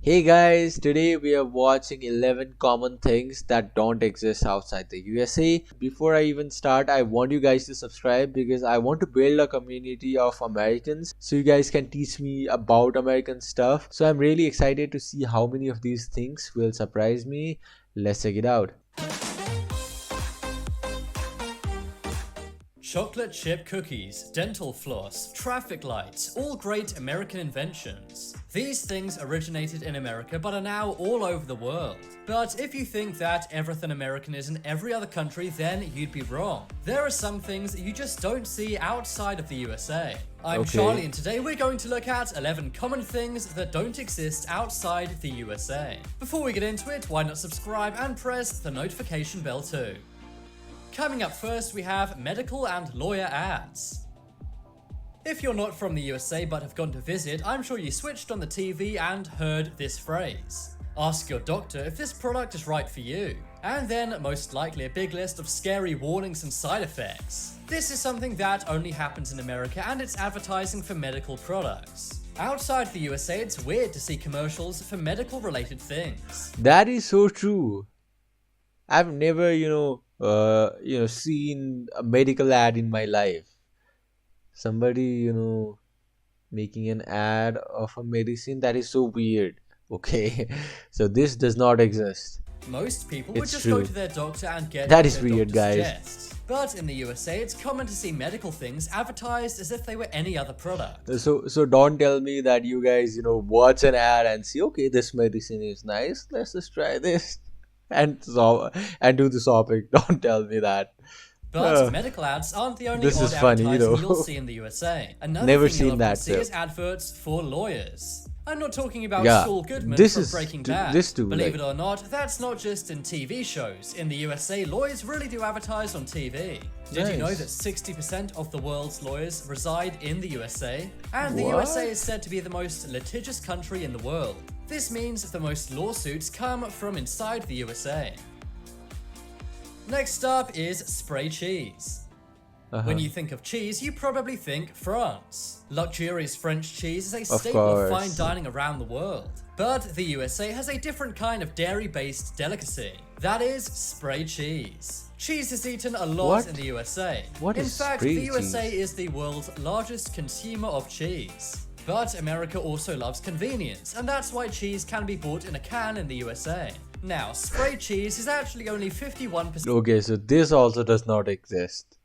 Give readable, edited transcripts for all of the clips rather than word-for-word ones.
Hey guys, today we are watching 11 common things that don't exist outside the USA. Before I even start, I want you guys to subscribe because I want to build a community of Americans so you guys can teach me about American stuff. So I'm really excited to see how many of these things will surprise me. Let's check it out. Chocolate chip cookies, dental floss, traffic lights, all great American inventions. These things originated in America but are now all over the world. But if you think that everything American is in every other country, then you'd be wrong. There are some things that you just don't see outside of the USA. I'm Okay. Charlie, and today we're going to look at 11 common things that don't exist outside the USA. Before we get into it, why not subscribe and press the notification bell too? Coming up first, we have medical and lawyer ads. If you're not from the USA but have gone to visit, I'm sure you switched on the TV and heard this phrase. Ask your doctor if this product is right for you. And then, most likely, a big list of scary warnings and side effects. This is something that only happens in America, and it's advertising for medical products. Outside the USA, it's weird to see commercials for medical related things. That is so true. I've never, seen a medical ad in my life. Somebody, making an ad of a medicine, that is so weird. Okay, so this does not exist. Most people would It's just true. go to their doctor and get That what is their weird, doctor guys. suggests. But in the USA, it's common to see medical things advertised as if they were any other product. So don't tell me that you guys, watch an ad and see, okay, this medicine is nice, let's just try this, and do the shopping. Don't tell me that. But Uh, medical ads aren't the only this odd is funny, advertising you'll see in the USA. Another Never thing you'll seen often that, see so. is adverts for lawyers. I'm not talking about Yeah, Saul Goodman this from is Breaking too- Bad. this too, Believe like- it or not, that's not just in TV shows. In the USA, lawyers really do advertise on TV. Did you know Nice. that 60% of the world's lawyers reside in the USA? And the What? USA is said to be the most litigious country in the world. This means the most lawsuits come from inside the USA. Next up is spray cheese. When you think of cheese, you probably think France. Luxurious French cheese is a staple of fine course. dining around the world. But the USA has a different kind of dairy-based delicacy. That is spray cheese. Cheese is eaten a lot What? in the USA. What in is fact, spray the USA cheese? is the world's largest consumer of cheese. But America also loves convenience, and that's why cheese can be bought in a can in the USA. Now, spray cheese is actually only 51% Okay, so this also does not exist,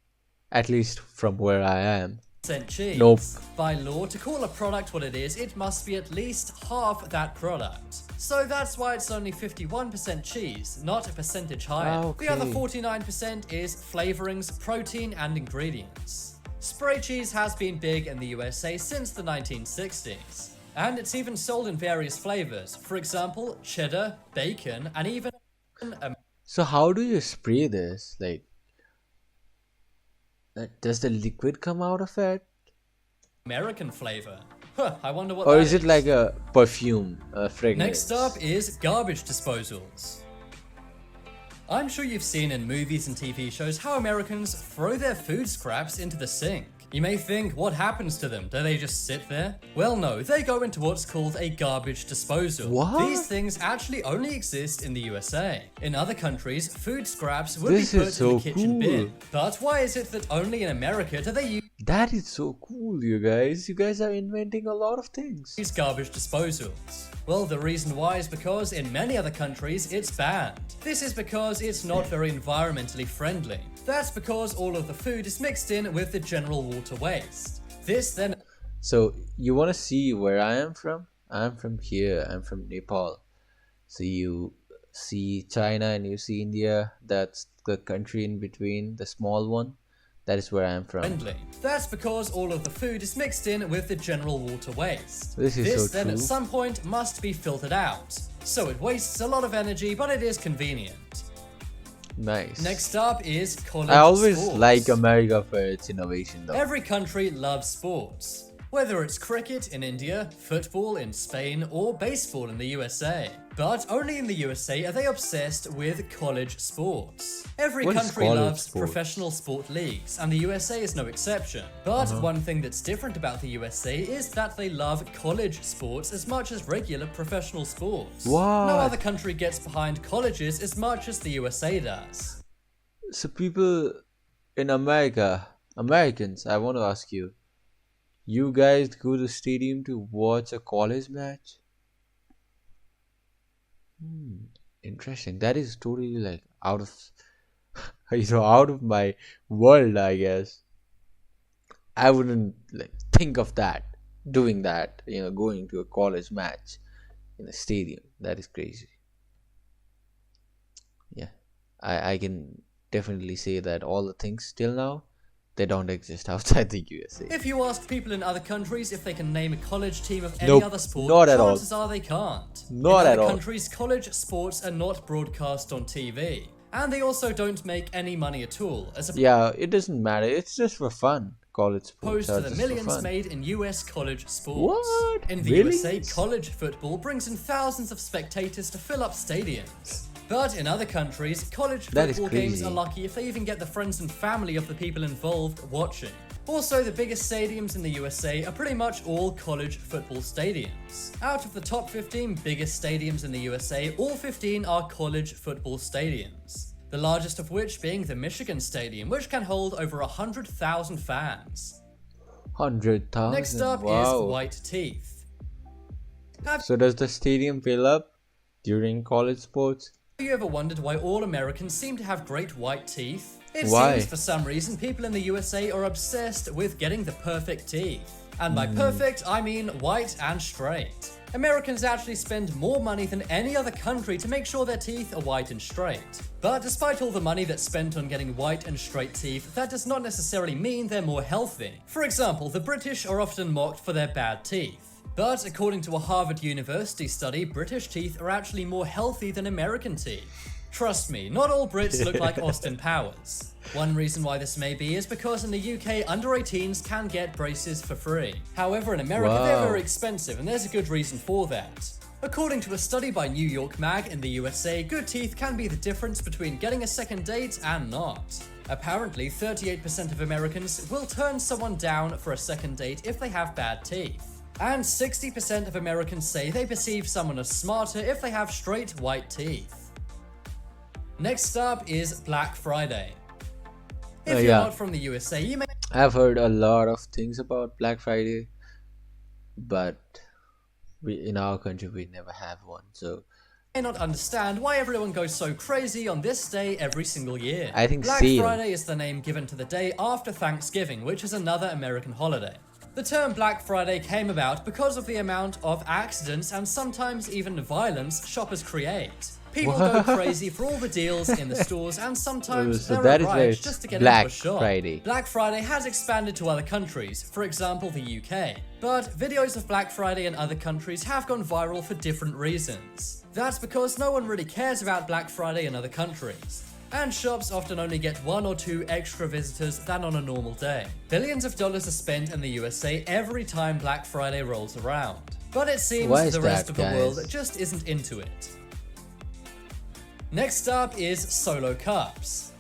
at least from where I am. cheese. Nope. By law, to call a product what it is, it must be at least half that product. So that's why it's only 51% cheese, not a percentage higher. The other Okay. 49% is flavorings, protein, and ingredients. Spray cheese has been big in the USA since the 1960s. And it's even sold in various flavors. For example, cheddar, bacon, and even So how do you spray this? Like, does the liquid come out of it? American flavor. Huh, I wonder what Or that is it like a perfume, a fragrance? Next up is garbage disposals. I'm sure you've seen in movies and TV shows how Americans throw their food scraps into the sink. You may think, what happens to them? Do they just sit there? Well, no, they go into what's called a garbage disposal. What? These things actually only exist in the USA. In other countries, food scraps would This be is put so in the kitchen cool. bin. But why is it that only in America do they use That is so cool, you guys. You guys are inventing a lot of things. these garbage disposals? Well, the reason why is because in many other countries it's banned. This is because it's not very environmentally friendly. That's because all of the food is mixed in with the general water waste. This then So, you want to see where I am from? I'm from here. I'm from Nepal. So, you see China and you see India. That's the country in between, the small one. That is where I'm from. friendly. That's because all of the food is mixed in with the general water waste. This is so then true. at some point must be filtered out. So it wastes a lot of energy, but it is convenient. Nice. Next up is college I always sports. like America for its innovation though. Every country loves sports. whether it's cricket in India, football in Spain, or baseball in the USA. But only in the USA are they obsessed with college sports. Every What is country college loves sports? professional sport leagues, and the USA is no exception. But one thing that's different about the USA is that they love college sports as much as regular professional sports. What? No other country gets behind colleges as much as the USA does. So people in Americans, I want to ask you, you guys go to stadium to watch a college match? Interesting. That is totally like out of out of my world, I guess. I wouldn't like think of that, doing that, going to a college match in a stadium. That is crazy. Yeah. I can definitely say that all the things till now they don't exist outside the USA. If you ask people in other countries if they can name a college team of any Nope, other sport, not at all. chances are they can't. Not in at other all. countries, college sports are not broadcast on TV. And they also don't make any money at all, as Yeah, it doesn't matter. It's just for fun. College sports opposed are to the just for millions fun. made in US college sports. What? In the Really? USA, college football brings in thousands of spectators to fill up stadiums. But in other countries, college That is football games crazy. are lucky if they even get the friends and family of the people involved watching. Also, the biggest stadiums in the USA are pretty much all college football stadiums. Out of the top 15 biggest stadiums in the USA, all 15 are college football stadiums. The largest of which being the Michigan Stadium, which can hold over 100,000 fans. 100,000. Next up wow. is white teeth. Have So does the stadium fill up during college sports? you ever wondered why all Americans seem to have great white teeth? It Why? seems for some reason people in the USA are obsessed with getting the perfect teeth. And by perfect, I mean white and straight. Americans actually spend more money than any other country to make sure their teeth are white and straight. But despite all the money that's spent on getting white and straight teeth, that does not necessarily mean they're more healthy. For example, the British are often mocked for their bad teeth. But according to a Harvard University study, British teeth are actually more healthy than American teeth. Trust me, not all Brits look like Austin Powers. One reason why this may be is because in the UK, under 18s can get braces for free. However, in America, they're Wow. very expensive, and there's a good reason for that. According to a study by New York Mag, in the USA, good teeth can be the difference between getting a second date and not. Apparently, 38% of Americans will turn someone down for a second date if they have bad teeth. And 60% of Americans say they perceive someone as smarter if they have straight white teeth. Next up is Black Friday. If you're Yeah. not from the USA, you may I've heard a lot of things about Black Friday, but in our country we never have one. So not understand why everyone goes so crazy on this day every single year. I think Black sale. Friday is the name given to the day after Thanksgiving, which is another American holiday. The term Black Friday came about because of the amount of accidents and sometimes even violence shoppers create. People go crazy for all the deals in the stores, and sometimes So there that are is why riots it's just to get Black into a shop. Friday. Black Friday has expanded to other countries, for example the UK. But videos of Black Friday in other countries have gone viral for different reasons. That's because no one really cares about Black Friday in other countries. And shops often only get 1 or 2 extra visitors than on a normal day. Billions of dollars are spent in the USA every time Black Friday rolls around. But it seems Why is the rest that, of the guys? world just isn't into it. Next up is Solo Cups.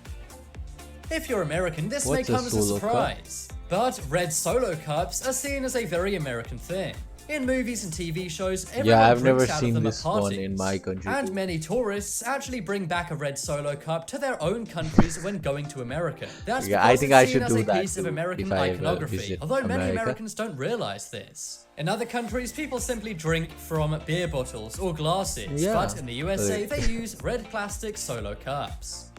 If you're American, this may What's a come as a Solo Cup? surprise. But red Solo Cups are seen as a very American thing. In movies and TV shows, everyone I've never drinks out seen of them this at one parties. in my country And too. many tourists actually bring back a red Solo Cup to their own countries when going to America. That's Yeah, because I think it's I seen should as do a that piece of too, American if I ever iconography, visit although many America. Americans don't realize this. In other countries, people simply drink from beer bottles or glasses, Yeah. but in the USA, Okay. they use red plastic Solo Cups.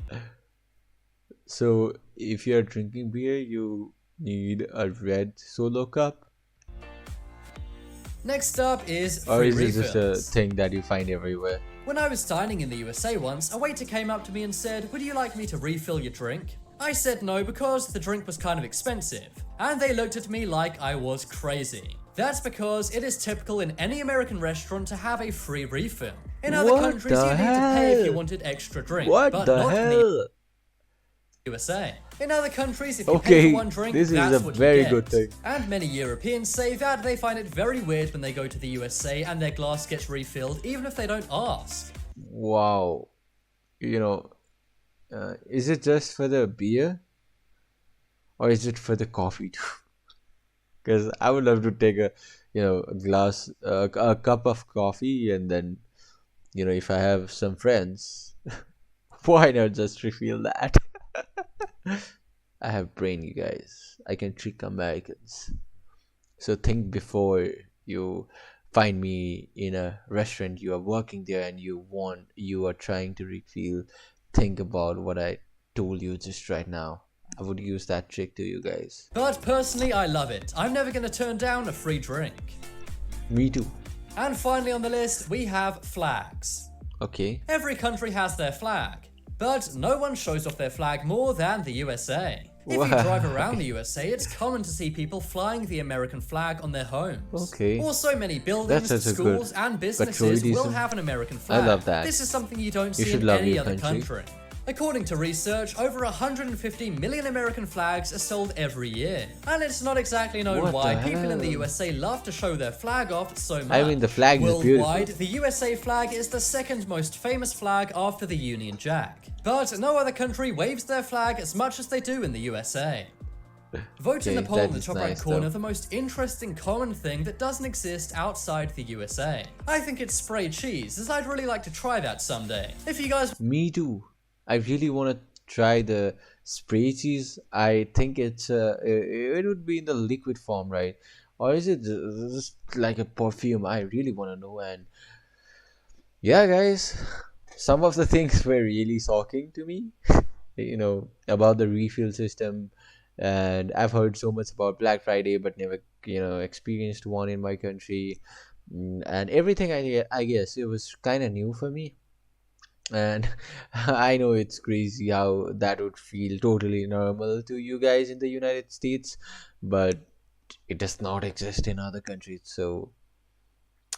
So if you're drinking beer, you need a red Solo cup, Next up is or free is it just a refills. thing that you find everywhere? When I was dining in the USA once, a waiter came up to me and said, "Would you like me to refill your drink?" I said no because the drink was kind of expensive, and they looked at me like I was crazy. That's because it is typical in any American restaurant to have a free refill. In other What countries, the you need to pay if you hell? wanted extra drink, What but the not in the hell? USA. In other countries, if you pay Okay, for one drink, this is that's a what very you get. good thing. And many Europeans say that they find it very weird when they go to the USA and their glass gets refilled, even if they don't ask. Wow. You know, is it just for the beer or is it for the coffee too? Because I would love to take a glass, a cup of coffee, and then, if I have some friends, why not just refill that? I have brain, you guys. I can trick Americans. So think before you find me in a restaurant, you are working there and you are trying to refill. Think about what I told you just right now. I would use that trick to you guys. But personally, I love it. I'm never going to turn down a free drink. Me too. And finally on the list, we have flags. Okay. Every country has their flag, but no one shows off their flag more than the USA. If you drive around the USA, it's common to see people flying the American flag on their homes. Okay. Also, many buildings, That's such a schools, good and businesses will patriotism. have an American flag. I love that. This is something you don't You see should in love any your other country. country. According to research, over 150 million American flags are sold every year. And it's not exactly known What why the people in the hell? USA love to show their flag off so much. I mean, the flag is Worldwide, beautiful. the USA flag is the second most famous flag after the Union Jack. But no other country waves their flag as much as they do in the USA. Vote in the Okay, poll in that the is top right nice, corner though. the most interesting common thing that doesn't exist outside the USA. I think it's spray cheese, as I'd really like to try that someday. If you guys Me too. I really want to try the spray cheese. I think it would be in the liquid form, right? Or is it just like a perfume? I really want to know. And yeah, guys, some of the things were really shocking to me. About the refill system, and I've heard so much about Black Friday, but never, experienced one in my country. And everything, I guess it was kind of new for me. And I know it's crazy how that would feel totally normal to you guys in the United States, but it does not exist in other countries. So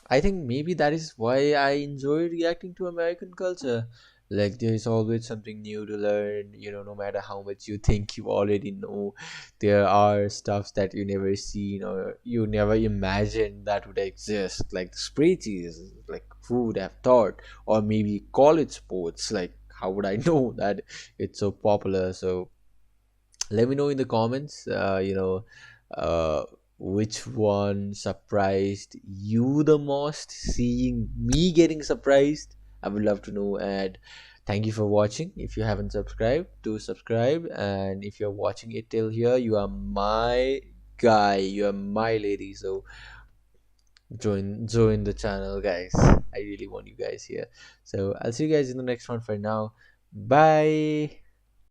I think maybe that is why I enjoy reacting to American culture. Like, there's always something new to learn, no matter how much you think you already know, there are stuffs that you never seen or you never imagined that would exist. Like the spray cheese, like who would have thought? Or maybe college sports, like how would I know that it's so popular? So let me know in the comments, which one surprised you the most, seeing me getting surprised. I would love to know. And thank you for watching. If you haven't subscribed, do subscribe. And if you're watching it till here, you are my guy, you are my lady. So join the channel, guys. I really want you guys here. So I'll see you guys in the next one. For now, bye.